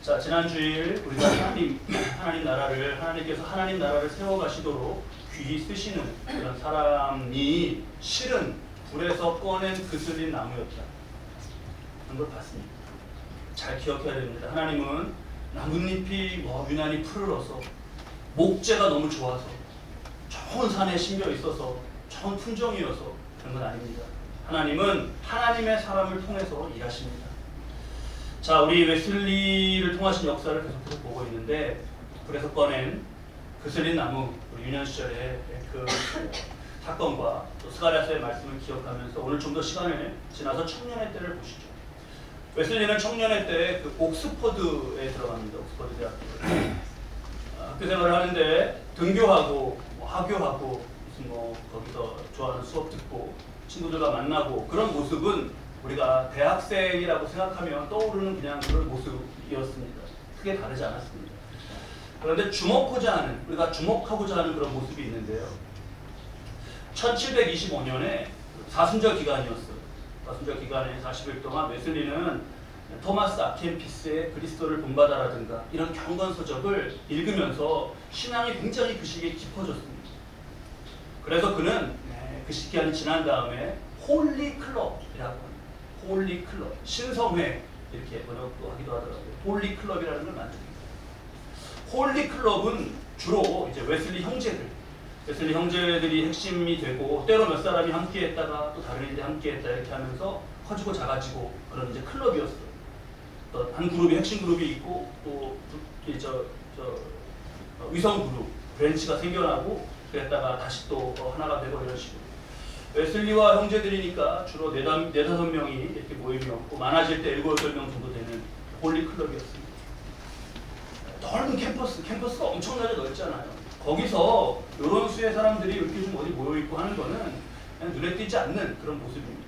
자, 지난 주일 우리가 하나님께서 하나님 나라를 세워가시도록 귀히 쓰시는 그런 사람이 실은 불에서 꺼낸 그슬린 나무였다 하는 걸 봤습니다. 잘 기억해야 됩니다. 하나님은 나뭇잎이 유난히 푸르러서 목재가 너무 좋아서 좋은 산에 심겨 있어서 좋은 품종이어서 그런 건 아닙니다. 하나님은 하나님의 사람을 통해서 일하십니다. 자, 우리 웨슬리를 통하신 역사를 계속해서 보고 있는데, 그래서 꺼낸 그슬린 나무, 우리 유년 시절의 그 사건과 또 스가랴서의 말씀을 기억하면서 오늘 좀 더 시간을 지나서 청년의 때를 보시죠. 웨슬리는 청년의 때 그 옥스퍼드에 들어갑니다. 옥스퍼드 대학교. 학교 생활을 하는데 등교하고 하교하고 무슨 거기서 좋아하는 수업 듣고 친구들과 만나고 그런 모습은 우리가 대학생이라고 생각하면 떠오르는 그냥 그런 모습이었습니다. 크게 다르지 않았습니다. 그런데 우리가 주목하고자 하는 그런 모습이 있는데요. 1725년에 사순절 기간이었어요. 사순절 기간에 40일 동안 웨슬리는 토마스 아켄피스의 그리스도를 본받아라든가 이런 경건서적을 읽으면서 신앙이 굉장히 그 시기에 깊어졌습니다. 그래서 그는 그 시기간이 지난 다음에 홀리 클럽이라고 합니다. 홀리 클럽, 신성회 이렇게 번역도 하기도 하더라고요. 홀리 클럽이라는 걸 만듭니다. 홀리 클럽은 주로 이제 웨슬리 형제들이 핵심이 되고 때로 몇 사람이 함께했다가 또 다른 일이 함께했다 이렇게 하면서 커지고 작아지고 그런 이제 클럽이었어요. 또 한 그룹이 핵심 그룹이 있고 또 위성 그룹 브랜치가 생겨나고 그랬다가 다시 또 하나가 되고 이런 식으로. 웨슬리와 형제들이니까 주로 4-5명이 이렇게 모임이었고 많아질 때 7-8명 정도 되는 홀리 클럽이었습니다. 넓은 캠퍼스가 엄청나게 넓잖아요. 거기서 이런 수의 사람들이 이렇게 좀 어디 모여있고 하는 거는 그냥 눈에 띄지 않는 그런 모습입니다.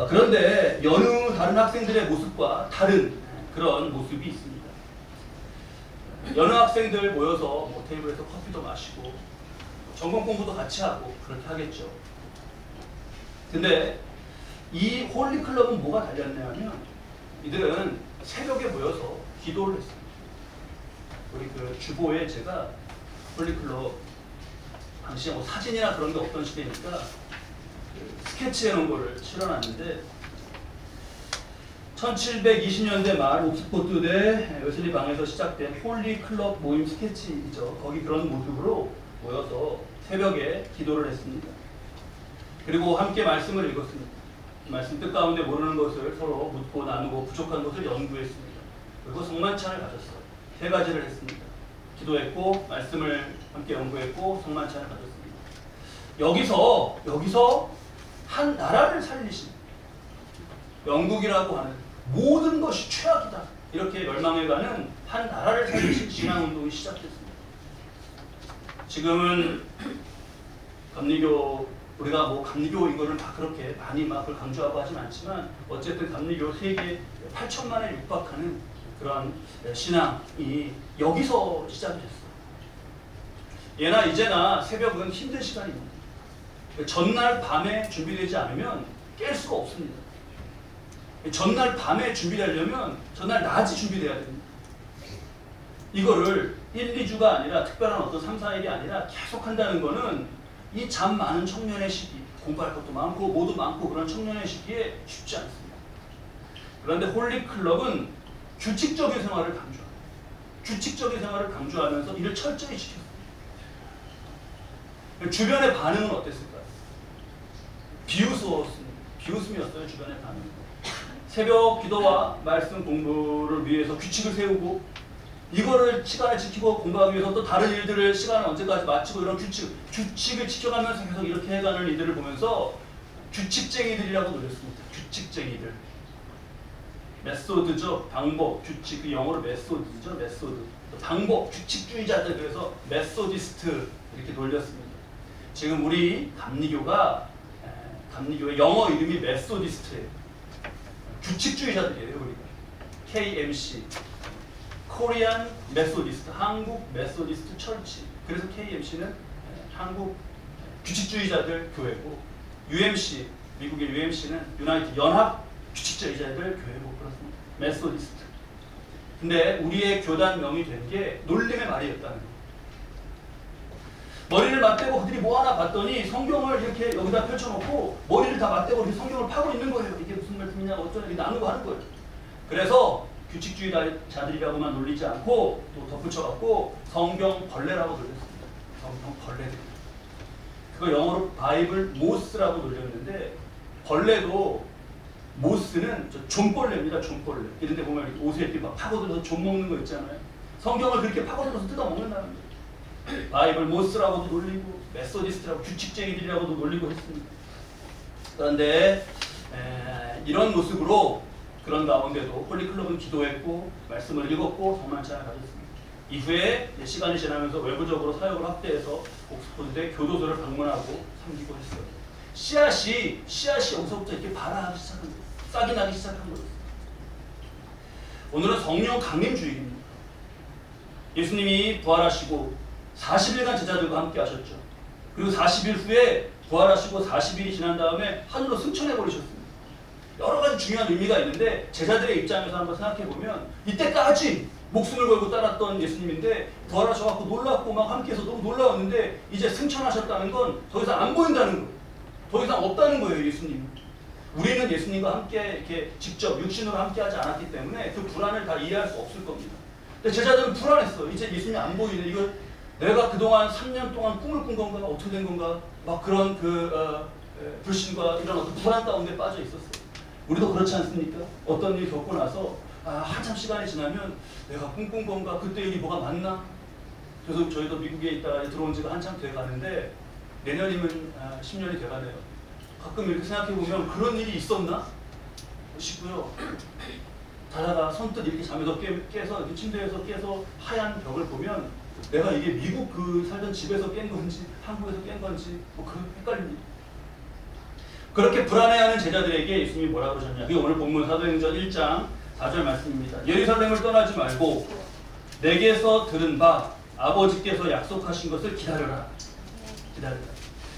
그런데 여느 다른 학생들의 모습과 다른 그런 모습이 있습니다. 여느 학생들 모여서 테이블에서 커피도 마시고 전공 공부도 같이 하고 그렇게 하겠죠. 근데 이 홀리 클럽은 뭐가 달렸냐면 이들은 새벽에 모여서 기도를 했습니다. 우리 그 주보에 제가 홀리 클럽 당시에 사진이나 그런 게 없던 시대니까 스케치해 놓은 거를 실어놨는데 1720년대 말 옥스퍼드대 웨슬리 방에서 시작된 홀리 클럽 모임 스케치이죠. 거기 그런 모습으로 모여서 새벽에 기도를 했습니다. 그리고 함께 말씀을 읽었습니다. 말씀 뜻 가운데 모르는 것을 서로 묻고 나누고 부족한 것을 연구했습니다. 그리고 성만찬을 가졌어요. 3가지를 했습니다. 기도했고 말씀을 함께 연구했고 성만찬을 가졌습니다. 여기서 한 나라를 살리신 영국이라고 하는 모든 것이 최악이다 이렇게 멸망해가는 한 나라를 살리신 신앙운동이 시작됐습니다. 지금은 감리교 우리가 감리교 이거를 다 그렇게 많이 그걸 강조하고 하진 않지만 어쨌든 감리교 세계 8천만에 육박하는 그런 신앙이 여기서 시작이 됐어요. 예나 이제나 새벽은 힘든 시간입니다. 전날 밤에 준비되지 않으면 깰 수가 없습니다. 전날 밤에 준비하려면 전날 낮이 준비돼야 됩니다. 이거를 1-2주가 아니라 특별한 어떤 3-4일이 아니라 계속 한다는 거는 이 잠 많은 청년의 시기, 공부할 것도 많고 뭐도 많고 그런 청년의 시기에 쉽지 않습니다. 그런데 홀리클럽은 규칙적인 생활을 강조하면서 이를 철저히 지켰습니다. 주변의 반응은 어땠을까요? 비웃음이었어요. 주변의 반응은. 새벽 기도와 말씀 공부를 위해서 규칙을 세우고 이거를 시간을 지키고 공부하기 위해서 또 다른 일들을 시간을 언제까지 마치고 이런 규칙을 지켜가면서 계속 이렇게 해가는 이들을 보면서 규칙쟁이들이라고 놀렸습니다. 규칙쟁이들. 메소드죠. 방법, 규칙. 그 영어로 메소드죠. 메소드. 방법, 규칙주의자들. 그래서 메소디스트 이렇게 놀렸습니다. 지금 우리 감리교의 영어 이름이 메소디스트예요. 규칙주의자들이에요. 우리가. KMC. 코리안 메소디스트, 한국 메소디스트 철치. 그래서 KMC는 한국 규칙주의자들 교회고, UMC, 미국의 UMC는 유나이티드 연합 규칙주의자들 교회고 그렇습니다. 메소디스트. 근데 우리의 교단명이 된 게 놀림의 말이었다는 거예요. 머리를 맞대고 그들이 뭐 하나 봤더니 성경을 이렇게 여기다 펼쳐놓고 머리를 다 맞대고 이렇게 성경을 파고 있는 거예요. 이게 무슨 말씀이냐 어쩌냐 이렇게 나누고 하는 거예요. 그래서 규칙주의자들이라고만 놀리지 않고 또 덧붙여갖고 성경 벌레라고 놀렸습니다. 성경 벌레들. 그거 영어로 바이블 모스라고 놀렸는데 벌레도 모스는 존벌레입니다. 존벌레. 이런 데 보면 옷에 이렇게 막 파고들어서 존 먹는 거 있잖아요. 성경을 그렇게 파고들어서 뜯어 먹는다는 거예요. 바이블 모스라고도 놀리고 메소디스트라고 규칙쟁이들이라고도 놀리고 했습니다. 그런데 이런 모습으로 그런 가운데도 홀리클럽은 기도했고 말씀을 읽었고 성만찬을 가졌습니다. 이후에 시간이 지나면서 외부적으로 사역을 확대해서 옥스퍼드대 교도소를 방문하고 섬기고 했어요. 씨앗이 여기서부터 이렇게 발아하기 시작한 거예요. 싹이 나기 시작한 거예요. 오늘은 성령 강림주일입니다. 예수님이 부활하시고 40일간 제자들과 함께 하셨죠. 그리고 40일 후에 부활하시고 40일이 지난 다음에 하늘로 승천해 버리셨습니다. 여러 가지 중요한 의미가 있는데 제자들의 입장에서 한번 생각해 보면 이때까지 목숨을 걸고 따랐던 예수님인데 부활하셔갖고 놀랐고 막 함께해서 너무 놀라웠는데 이제 승천하셨다는 건 더 이상 안 보인다는 거예요. 더 이상 없다는 거예요, 예수님. 우리는 예수님과 함께 이렇게 직접 육신으로 함께하지 않았기 때문에 그 불안을 다 이해할 수 없을 겁니다. 근데 제자들은 불안했어. 이제 예수님이 안 보이네. 이거 내가 그동안 3년 동안 꿈을 꾼 건가? 어떻게 된 건가? 막 그런 불신과 이런 어떤 불안 가운데 빠져 있었어요. 우리도 그렇지 않습니까? 어떤 일 겪고 나서 한참 시간이 지나면 내가 꿈꾼 건가? 그때 일이 뭐가 맞나? 그래서 저희도 미국에 있다가 들어온 지가 한참 돼가는데 내년이면 10년이 돼가네요. 가끔 이렇게 생각해보면 그런 일이 있었나? 싶고요. 자다가 선뜻 이렇게 잠에서 깨서 이렇게 침대에서 깨서 하얀 벽을 보면 내가 이게 미국 살던 집에서 깬 건지 한국에서 깬 건지 그런 헷갈립니다. 그렇게 불안해하는 제자들에게 예수님이 뭐라고 그러셨냐? 그게 오늘 본문 사도행전 1장 4절 말씀입니다. 예루살렘을 떠나지 말고 내게서 들은 바 아버지께서 약속하신 것을 기다려라. 기다려라.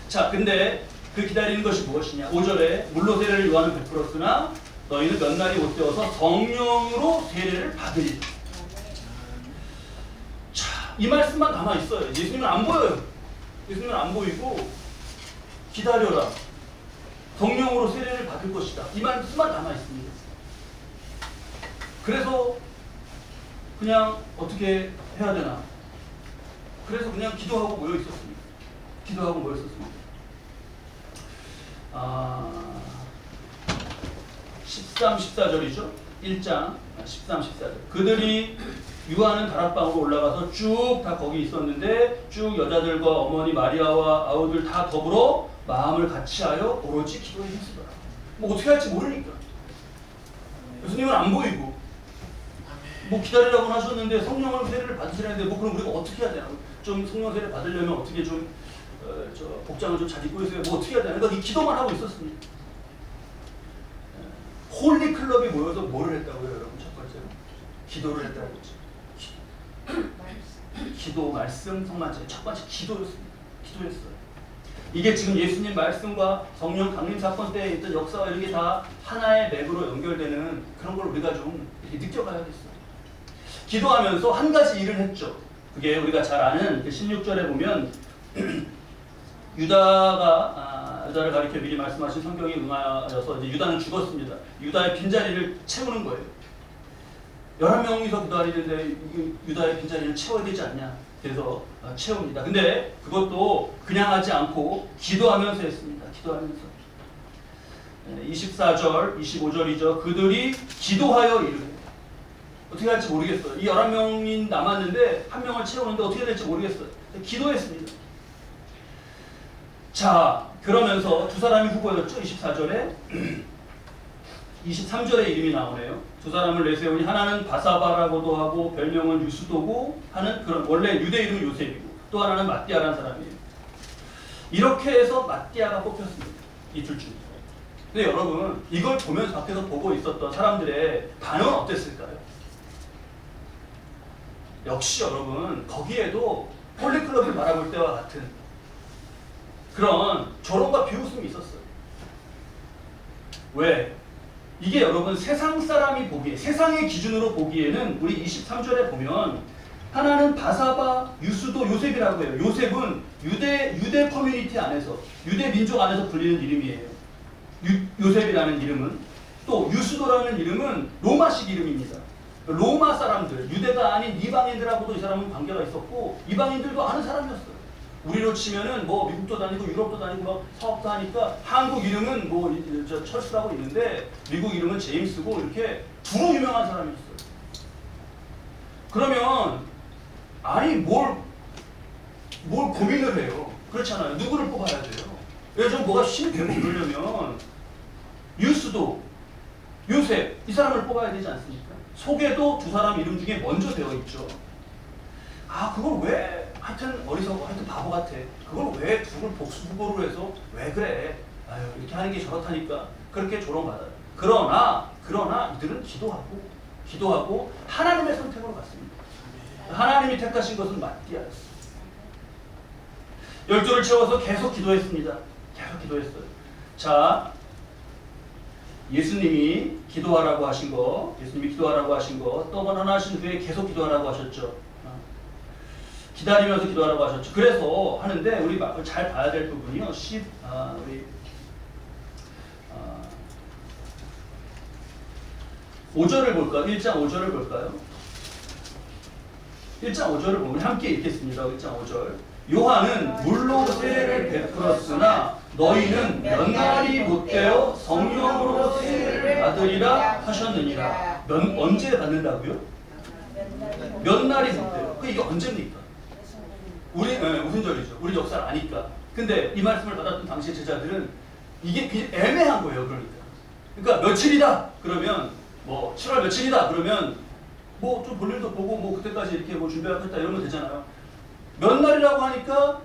자, 근데 그 기다리는 것이 무엇이냐? 5절에 물로 세례를 요한은 베풀었으나 너희는 몇 날이 못 되어서 성령으로 세례를 받으리라. 자, 이 말씀만 남아 있어요. 예수님은 안 보여요. 예수님은 안 보이고 기다려라. 성령으로 세례를 받을 것이다. 이 말씀만 남아 있습니다. 그래서 그냥 어떻게 해야 되나? 그래서 그냥 기도하고 모여 있었습니다. 기도하고 모여 있었습니다. 13, 14절이죠. 1장 13, 14절. 그들이 유하는 다락방으로 올라가서 쭉 다 거기 있었는데 쭉 여자들과 어머니 마리아와 아우들 다 더불어 마음을 같이하여 오로지 기도에 힘쓰더라. 뭐 어떻게 할지 모르니까. 예수님은 안 보이고 뭐 기다리라고 하셨는데 성령을 세례를 받으시라는데 뭐 그럼 우리가 어떻게 해야 되나? 좀 성령 세례 받으려면 어떻게 좀 복장을 좀 잘 입고 있어야 뭐 어떻게 해야 되나? 그러니까 이 기도만 하고 있었습니다. 홀리 클럽이 모여서 뭐를 했다고요, 여러분? 첫 번째로 기도를 했다고 했죠. 기도, 말씀, 성만찬. 첫 번째 기도였습니다. 기도했어요. 이게 지금 예수님 말씀과 성령 강림 사건 때에 있던 역사와 이런 게 다 하나의 맥으로 연결되는 그런 걸 우리가 좀 이렇게 느껴가야겠어요. 기도하면서 한 가지 일을 했죠. 그게 우리가 잘 아는 16절에 보면 유다를 가리켜 미리 말씀하신 성경이 응하여서 이제 유다는 죽었습니다. 유다의 빈자리를 채우는 거예요. 11명이서 기도하리는데 유다의 빈자리를 채워야 되지 않냐. 그래서 채웁니다. 근데 그것도 그냥 하지 않고 기도하면서 했습니다. 기도하면서. 24절, 25절이죠. 그들이 기도하여 이르되. 어떻게 할지 모르겠어요. 이 11명이 남았는데 한 명을 채우는데 어떻게 될지 모르겠어요. 기도했습니다. 자, 그러면서 두 사람이 후보였죠. 24절에 23절에 이름이 나오네요. 두 사람을 내세우니 하나는 바사바라고도 하고 별명은 유스도고 하는 그런 원래 유대 이름 요셉이고 또 하나는 마띠아라는 사람이에요. 이렇게 해서 마띠아가 뽑혔습니다. 이 둘 중에. 근데 여러분 이걸 보면서 밖에서 보고 있었던 사람들의 반응은 어땠을까요? 역시 여러분 거기에도 홀리클럽을 바라볼 때와 같은 그런 조롱과 비웃음이 있었어요. 왜? 이게 여러분 세상 사람이 보기에, 세상의 기준으로 보기에는 우리 23절에 보면 하나는 바사바, 유스도, 요셉이라고 해요. 요셉은 유대 커뮤니티 안에서, 유대 민족 안에서 불리는 이름이에요. 요셉이라는 이름은. 또 유스도라는 이름은 로마식 이름입니다. 로마 사람들, 유대가 아닌 이방인들하고도 이 사람은 관계가 있었고 이방인들도 아는 사람이었어요. 우리로 치면은 뭐 미국도 다니고 유럽도 다니고 막 사업도 하니까 한국 이름은 뭐 저 철수라고 있는데 미국 이름은 제임스고 이렇게 두루 유명한 사람이었어요. 그러면 아니 뭘 고민을 해요. 그렇잖아요. 누구를 뽑아야 돼요. 요즘 뭐가 힘이 되고 그러려면 유스도, 요셉 이 사람을 뽑아야 되지 않습니까? 속에도 두 사람 이름 중에 먼저 되어 있죠. 아 그걸 왜 하여튼 어리석어 하여튼 바보 같아. 그걸 왜 둘을 복수 후보로 해서 왜 그래? 아유 이렇게 하는 게 저렇다니까 그렇게 조롱받아요. 그러나 이들은 기도하고 하나님의 선택으로 갔습니다. 하나님이 택하신 것은 마띠아였어요. 12를 채워서 계속 기도했습니다. 계속 기도했어요. 자, 예수님이 기도하라고 하신 거, 또 번 하나 하신 후에 계속 기도하라고 하셨죠. 기다리면서 기도하라고 하셨죠. 그래서 하는데 우리 잘 봐야 될 부분이요. 5절을 볼까요? 1장 5절을 볼까요? 1장 5절을 보면 함께 읽겠습니다. 1장 5절. 요한은 물로 세례를 베풀었으나 너희는 몇 날이 못되어 성령으로 세례를 받으리라 하셨느니라. 언제 받는다고요? 몇 날이 못돼요. 이게 언제입니까? 무슨 절이죠? 우리 역사를 아니까. 근데 이 말씀을 받았던 당시 제자들은 이게 애매한 거예요. 그러니까 며칠이다. 그러면 뭐 7월 며칠이다. 그러면 뭐 좀 볼일도 보고 뭐 그때까지 이렇게 뭐 준비하겠다 이러면 되잖아요. 몇 날이라고 하니까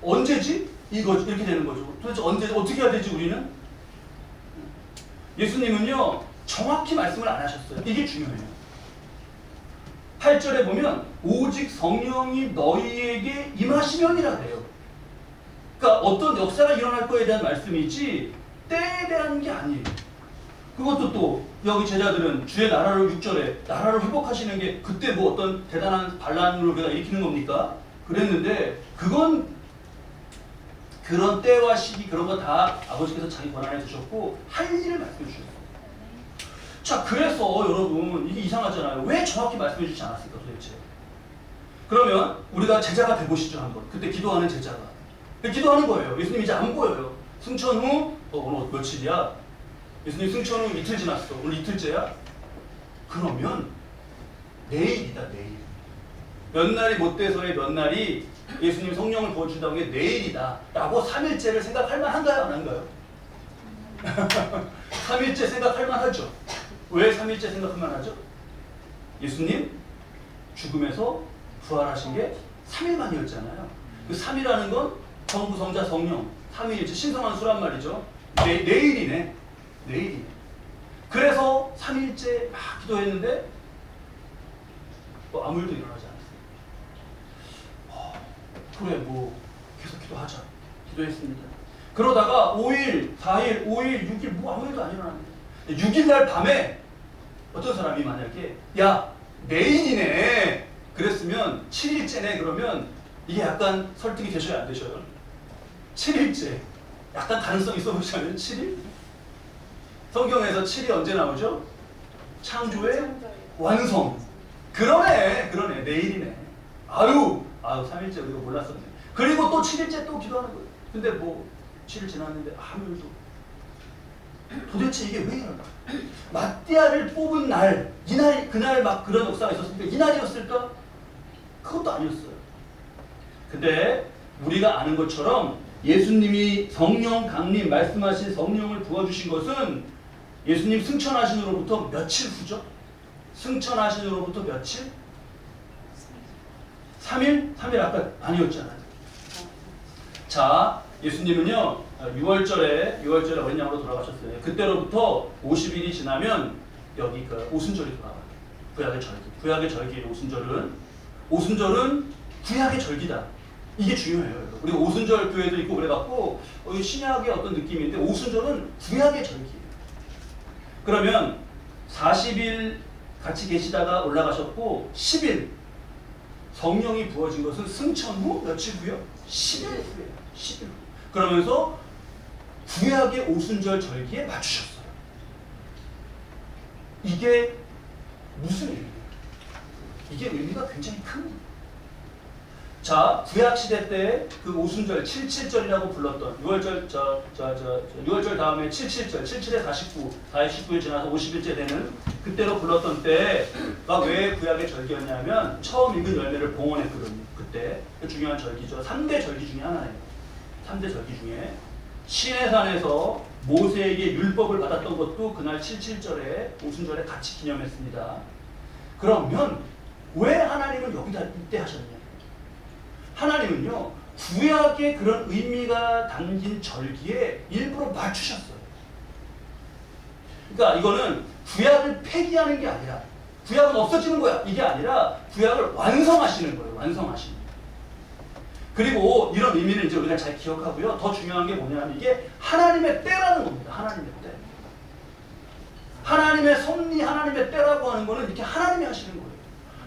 언제지? 이렇게 되는 거죠. 도대체 언제 어떻게 해야 되지 우리는? 예수님은요 정확히 말씀을 안 하셨어요. 이게 중요해요. 8절에 보면 오직 성령이 너희에게 임하시면이라 해요. 그러니까 어떤 역사가 일어날 거에 대한 말씀이지 때에 대한 게 아니에요. 그것도 또 여기 제자들은 주의 나라를 6절에 나라를 회복하시는 게 그때 뭐 어떤 대단한 반란으로 우리가 일으키는 겁니까? 그랬는데 그건 그런 때와 시기 그런 거 다 아버지께서 자기 권한에 두셨고 할 일을 말씀해 주셨어요. 자 그래서 여러분 이게 이상하잖아요. 왜 정확히 말씀해 주지 않았을까 도대체? 그러면 우리가 제자가 돼보시죠 한번. 그때 기도하는 제자가 기도하는 거예요. 예수님 이제 안 보여요. 승천 후 오늘 며칠이야? 예수님 승천 후 이틀 지났어. 오늘 이틀째야? 그러면 내일이다 내일. 몇 날이 못 돼서의 몇 날이 예수님 성령을 부어주신다는 게 내일이다 라고 3일째를 생각할 만한가요? 안 한가요? 3일째 생각할 만하죠. 왜 3일째 생각할 만하죠? 예수님 죽음에서 부활하신 게 3일 만이었잖아요. 그 3이라는 건 성부, 성자, 성령 3일째 신성한 수란 말이죠. 내일이네. 그래서 3일째 막 기도했는데 아무 일도 일어나지 않았어요. 그래 뭐 계속 기도하자. 기도했습니다. 그러다가 5일, 4일, 5일, 6일 뭐 아무 일도 안 일어납니다. 6일 날 밤에 어떤 사람이 만약에 야 내일이네 그랬으면 7일째네 그러면 이게 약간 설득이 되셔야 안 되셔요? 7일째 약간 가능성이 있어보시면 7일? 성경에서 7이 언제 나오죠? 창조의 완성. 그러네 내일이네. 아유 3일째 우리가 몰랐었네. 그리고 또 7일째 또 기도하는 거예요. 근데 뭐 7일 지났는데 아무 일도. 도대체 이게 왜 이러나? 마띠아를 뽑은 날, 그날 막 그런 역사가 있었으니까 이날이었을까? 그것도 아니었어요. 근데 우리가 아는 것처럼 예수님이 성령 강림 말씀하신 성령을 부어주신 것은 예수님 승천하신 후로부터 며칠 후죠? 승천하신 후로부터 며칠? 3일? 3일 아까 아니었잖아요. 자, 예수님은요 6월절에 어린 양으로 돌아가셨어요. 그때로부터 50일이 지나면 여기 그 오순절이 돌아와요. 구약의 절기예요. 오순절은 구약의 절기다. 이게 중요해요. 우리 오순절 교회도 있고 그래갖고 신약의 어떤 느낌인데 오순절은 구약의 절기예요. 그러면 40일 같이 계시다가 올라가셨고 10일 성령이 부어진 것은 승천 후 며칠 후요? 10일 후예요. 10일 후. 그러면서 구약의 오순절 절기에 맞추셨어요. 이게 무슨 의미예요? 이게 의미가 굉장히 큽니다. 자, 구약 시대 때 그 오순절 77절이라고 불렀던 6월절 6월절 다음에 77절, 77에 49, 49일 지나서 50일째 되는 그때로 불렀던 때가 왜 구약의 절기였냐면 처음 익은 열매를 봉헌했거든요. 그때 중요한 절기죠. 3대 절기 중에 하나예요. 3대 절기 중에 시내산에서 모세에게 율법을 받았던 것도 그날 77절에 오순절에 같이 기념했습니다. 그러면 왜 하나님은 여기다 이때 하셨냐? 하나님은요 구약의 그런 의미가 담긴 절기에 일부러 맞추셨어요. 그러니까 이거는 구약을 폐기하는 게 아니라 구약은 없어지는 거야 이게 아니라 구약을 완성하시는 거예요. 완성하시는 거예요. 그리고 이런 의미는 이제 우리가 잘 기억하고요. 더 중요한 게 뭐냐면 이게 하나님의 때라는 겁니다. 하나님의 때. 하나님의 섭리, 하나님의 때라고 하는 거는 이렇게 하나님이 하시는 거예요.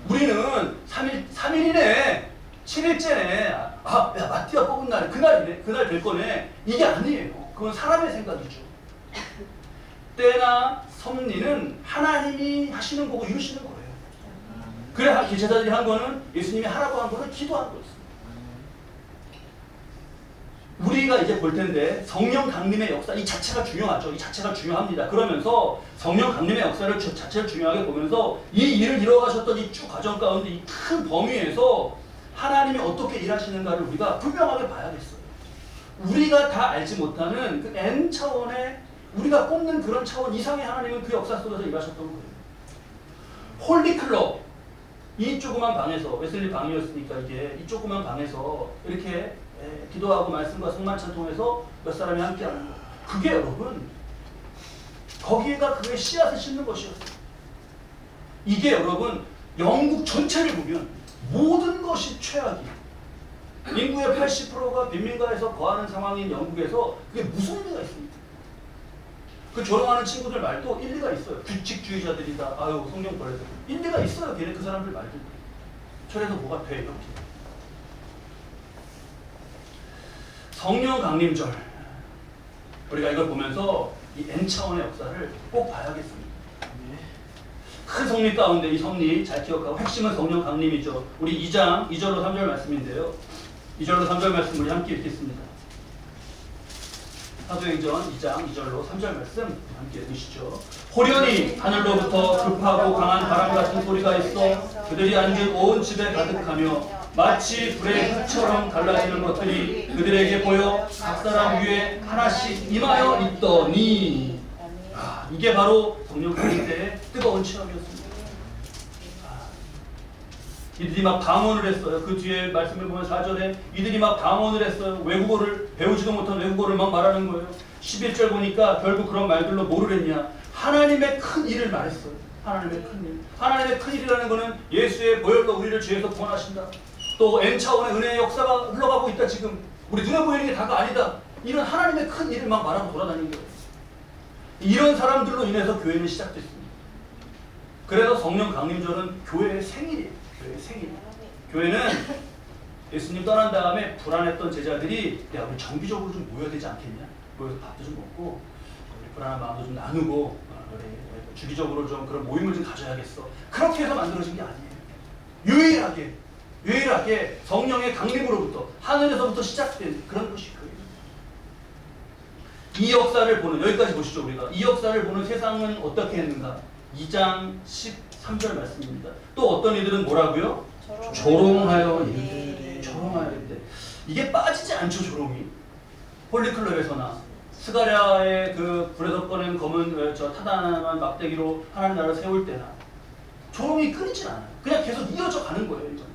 우리는 3일이네. 7일째네. 아, 야, 마띠아 뽑은 날, 그날이네. 그날 될 거네. 이게 아니에요. 그건 사람의 생각이죠. 때나 섭리는 하나님이 하시는 거고 이루시는 거예요. 그래, 제자들이 한 거는 예수님이 하라고 한 거는 기도한 거였어요. 우리가 이제 볼 텐데 성령 강림의 역사 이 자체가 중요하죠. 이 자체가 중요합니다. 그러면서 성령 강림의 역사를 자체를 중요하게 보면서 이 일을 이뤄가셨던 이 쭉 과정 가운데 이 큰 범위에서 하나님이 어떻게 일하시는가를 우리가 분명하게 봐야겠어요. 우리가 다 알지 못하는 그 N 차원의 우리가 꼽는 그런 차원 이상의 하나님은 그 역사 속에서 일하셨던 거예요. 홀리클럽 이 조그만 방에서 웨슬리 방이었으니까 이게 이 조그만 방에서 이렇게 기도하고 말씀과 성만찬 통해서 몇 사람이 함께하는 거. 그게 여러분 거기에가 그의 씨앗을 심는 것이었어요. 이게 여러분 영국 전체를 보면 모든 것이 최악이에요. 인구의 80%가 빈민가에서 거하는 상황인 영국에서 그게 무슨 의미가 있습니까? 그 조롱하는 친구들 말도 일리가 있어요. 규칙주의자들이다. 아유 성경 버려서 일리가 있어요. 걔네 그 사람들 말도. 저래서 뭐가 돼 이렇게. 성령 강림절 우리가 이걸 보면서 이 N차원의 역사를 꼭 봐야겠습니다. 큰 섭리 가운데 이 섭리 잘 기억하고 핵심은 성령 강림이죠. 우리 2장 2절로 3절 말씀인데요. 2절로 3절 말씀 우리 함께 읽겠습니다. 사도행전 2장 2절로 3절 말씀 함께 읽으시죠. 호련히 하늘로부터 급하고 강한 바람 같은 소리가 있어 그들이 앉은 온 집에 가득하며 마치 불의 흙처럼 갈라지는 것들이 그들에게 보여 각 사람 위에 하나씩 임하여 있더니 이게 바로 성령 강림 때의 뜨거운 체험이었습니다. 이들이 막 방언을 했어요. 그 뒤에 말씀을 보면 4절에 이들이 막 방언을 했어요. 외국어를 배우지도 못한 외국어를 막 말하는 거예요. 11절 보니까 결국 그런 말들로 뭐를 했냐? 하나님의 큰 일을 말했어요. 하나님의 큰 일. 하나님의 큰 일이라는 것은 예수의 보혈로 우리를 죄에서 구원하신다. 또 N차원의 은혜의 역사가 흘러가고 있다. 지금 우리 눈에 보이는 게 다가 아니다. 이런 하나님의 큰 일을 막 말하고 돌아다니는 거예요. 이런 사람들로 인해서 교회는 시작됐습니다. 그래서 성령 강림절은 교회의 생일이에요. 교회의 생일. 교회는 예수님 떠난 다음에 불안했던 제자들이 야 우리 정기적으로 좀 모여야 되지 않겠냐? 모여서 밥도 좀 먹고 우리 불안한 마음도 좀 나누고 우리 주기적으로 좀 그런 모임을 좀 가져야겠어. 그렇게 해서 만들어진 게 아니에요. 유일하게 성령의 강림으로부터 하늘에서부터 시작된 그런 것이 교회예요. 이 역사를 보는 여기까지 보시죠. 우리가 이 역사를 보는 세상은 어떻게 했는가? 2장 13절 말씀입니다. 또 어떤 이들은 뭐라고요? 조롱하여 이르되 조롱하여 이르되 이게 빠지지 않죠. 조롱이 홀리클럽에서나 스가랴의 그 불에서 꺼낸 검은 타단한 막대기로 하나님 나라를 세울 때나 조롱이 끊이지 않아요. 그냥 계속 이어져 가는 거예요. 이건.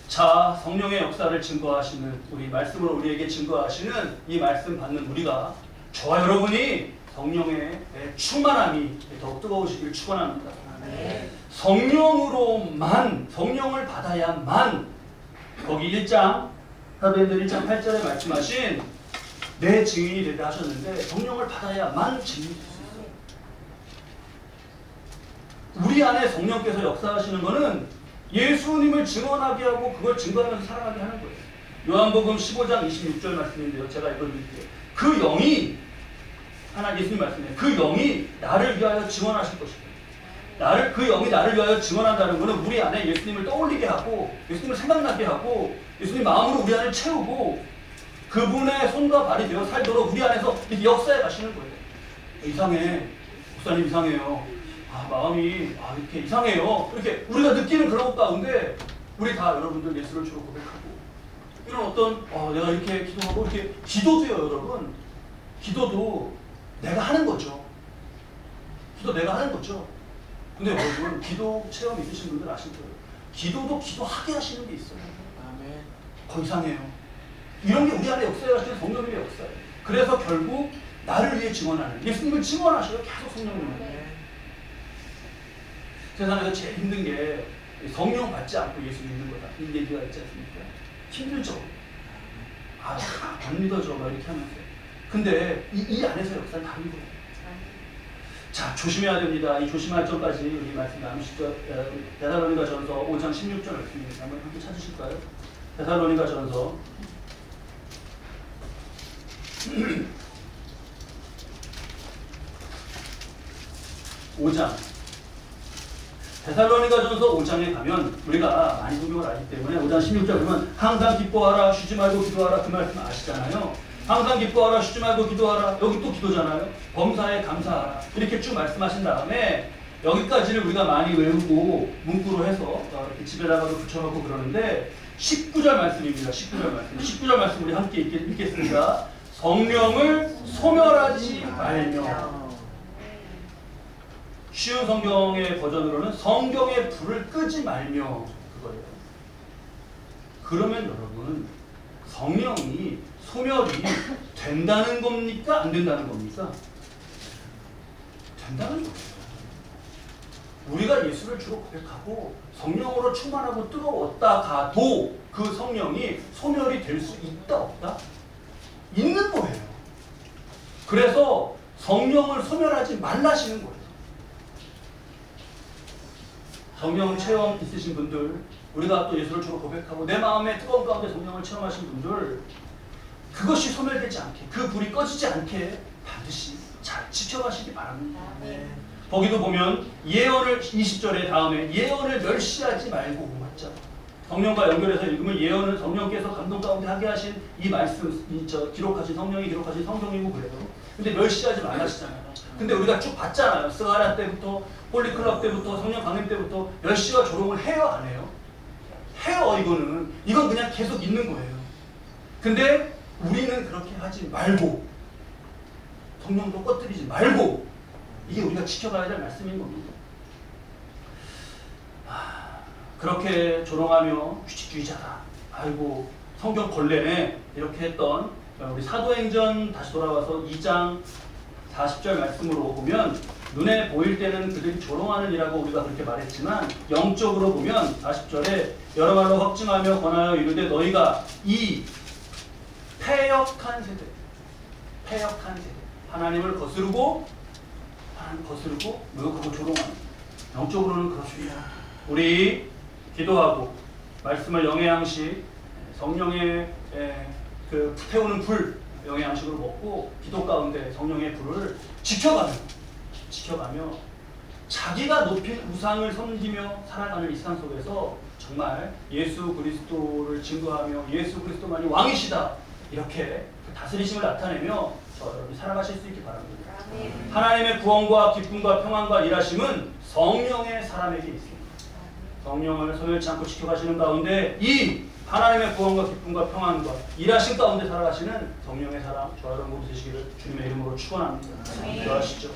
자, 성령의 역사를 증거하시는 우리 말씀으로 우리에게 증거하시는 이 말씀 받는 우리가 저와 여러분이 성령의 충만함이 더욱 뜨거우시길 축원합니다. 성령으로만 성령을 받아야만 거기 1장 사도행전 1장 8절에 말씀하신 내 증인이 되게 하셨는데 성령을 받아야만 증인이 될 수 있어요. 우리 안에 성령께서 역사하시는 것은 예수님을 증언하게 하고 그걸 증거하면서 살아가게 하는 거예요. 요한복음 15장 26절 말씀인데요. 제가 읽어드릴게요. 그 영이 하나 예수님 말씀이에요. 그 영이 나를 위하여 증언하실 것이다. 그 영이 나를 위하여 증언한다는 것은 우리 안에 예수님을 떠올리게 하고 예수님을 생각나게 하고 예수님 마음으로 우리 안을 채우고 그분의 손과 발이 되어 살도록 우리 안에서 이렇게 역사해 가시는 거예요. 이상해. 목사님 이상해요. 마음이 이렇게 이상해요. 이렇게 우리가 느끼는 그런 것 가운데 우리 다 여러분들 예수를 주로 고백하고 이런 어떤 내가 이렇게 기도하고 이렇게 기도도요 여러분. 기도도 내가 하는 거죠. 기도 내가 하는 거죠. 근데 여러분 기도 체험 있으신 분들 아실 거예요. 기도도 기도하게 하시는 게 있어요. 아멘. 거 이상해요. 이런 게 우리 안에 역사에 가시는 성령님의 역사예요. 그래서 결국 나를 위해 증언하는 예수님을 증언하셔요. 계속 성령님을. 세상에서 제일 힘든 게 성령 받지 않고 예수 믿는 거다. 이 얘기가 있지 않습니까? 힘들죠. 안 믿어져. 막 이렇게 하면서. 근데 이 안에서 역사는 다른 거예요. 자, 조심해야 됩니다. 이 조심할 점까지 우리 말씀 나누시죠. 데살로니가전서 5장 16절 말씀입니다. 한번 함께 찾으실까요? 데살로니가전서 5장 데살로니가전서 5장에 가면 우리가 많이 성경을 알기 때문에 5장 16절 보면 항상 기뻐하라 쉬지 말고 기도하라 그 말씀 아시잖아요. 항상 기뻐하라 쉬지 말고 기도하라 여기 또 기도잖아요. 범사에 감사하라 이렇게 쭉 말씀하신 다음에 여기까지를 우리가 많이 외우고 문구로 해서 이렇게 집에다가도 붙여놓고 그러는데 19절 말씀입니다. 19절 말씀 우리 함께 읽겠습니다. 성령을 소멸하지 말며. 쉬운 성경의 버전으로는 성경의 불을 끄지 말며 그거예요. 그러면 여러분 성령이 소멸이 된다는 겁니까? 안 된다는 겁니까? 된다는 거예요. 우리가 예수를 주로 고백하고 성령으로 충만하고 뜨거웠다가도 그 성령이 소멸이 될 수 있다 없다? 있는 거예요. 그래서 성령을 소멸하지 말라시는 거예요. 성령 체험 있으신 분들, 우리가 또 예수를 주로 고백하고 내 마음의 뜨거운 가운데 성령을 체험하신 분들, 그것이 소멸되지 않게, 그 불이 꺼지지 않게 반드시 잘 지켜가시기 바랍니다. 거기도 보면 예언을 20절에 다음에 예언을 멸시하지 말고 맞죠? 성령과 연결해서 읽으면 예언은 성령께서 감동 가운데 하게 하신 이 말씀, 기록하신 성령이 기록하신 성경이고 그래요. 근데 멸시하지 말라시잖아요. 근데 우리가 쭉 봤잖아요. 스가랴 때부터 홀리클럽 때부터 성령 강림 때부터 멸시와 조롱을 해요 안 해요? 해요. 이건 그냥 계속 있는 거예요. 근데 우리는 그렇게 하지 말고 성령도 꺼뜨리지 말고 이게 우리가 지켜가야 될 말씀인 겁니다. 그렇게 조롱하며 규칙주의자다. 아이고 성경 걸레네 이렇게 했던 우리 사도행전 다시 돌아와서 2장 40절 말씀으로 보면 눈에 보일 때는 그들이 조롱하는 이라고 우리가 그렇게 말했지만 영적으로 보면 40절에 여러 말로 확증하며 권하여 이르되 너희가 이 패역한 세대 하나님을 거스르고 모욕하고 조롱하는 영적으로는 그렇습니다. 우리 기도하고 말씀을 영의 양식 성령의 그 태우는 불 영의 양식으로 먹고 기도 가운데 성령의 불을 지켜가며 자기가 높인 우상을 섬기며 살아가는 이 세상 속에서 정말 예수 그리스도를 증거하며 예수 그리스도만이 왕이시다 이렇게 그 다스리심을 나타내며 여러분이 살아가실 수 있기 바랍니다. 하나님의 구원과 기쁨과 평안과 일하심은 성령의 사람에게 있습니다. 성령을 소멸치 않고 지켜가시는 가운데 이 하나님의 구원과 기쁨과 평안과 일하심 가운데 살아가시는 성령의 사람 저와 여러분 모두 되시기를 주님의 이름으로 축원합니다. 기도하시죠.